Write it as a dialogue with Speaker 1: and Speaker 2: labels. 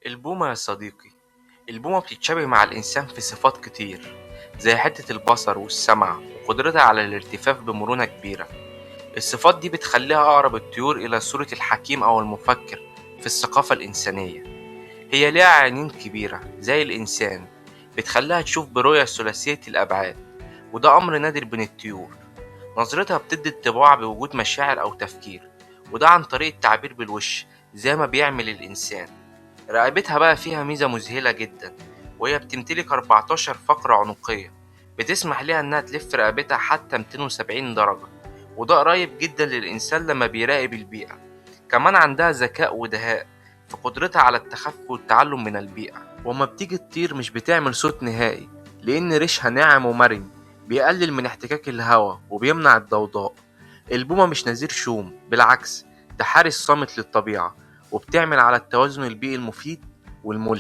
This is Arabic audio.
Speaker 1: البومة يا صديقي، البومة بتتشابه مع الإنسان في صفات كتير، زي حتة البصر والسمع وقدرتها على الارتفاف بمرونة كبيرة. الصفات دي بتخليها أقرب الطيور إلى صورة الحكيم أو المفكر في الثقافة الإنسانية. هي ليها عينين كبيرة زي الإنسان، بتخليها تشوف برؤية ثلاثية الأبعاد، وده أمر نادر بين الطيور. نظرتها بتدي انطباع بوجود مشاعر أو تفكير، وده عن طريق التعبير بالوش زي ما بيعمل الإنسان. رقبتها بقى فيها ميزة مذهلة جدا، وهي بتمتلك 14 فقرة عنقية بتسمح ليها إنها تلف رقبتها حتى 270 درجة، وده قريب جدا للإنسان لما بيراقب البيئة. كمان عندها ذكاء ودهاء في قدرتها على التخفي والتعلم من البيئة، وما بتيجي تطير مش بتعمل صوت نهائي، لأن ريشها ناعم ومرن بيقلل من احتكاك الهواء وبيمنع الضوضاء. البومة مش نذير شوم، بالعكس ده حارس صامت للطبيعة، وبتعمل على التوازن البيئي المفيد والملهم.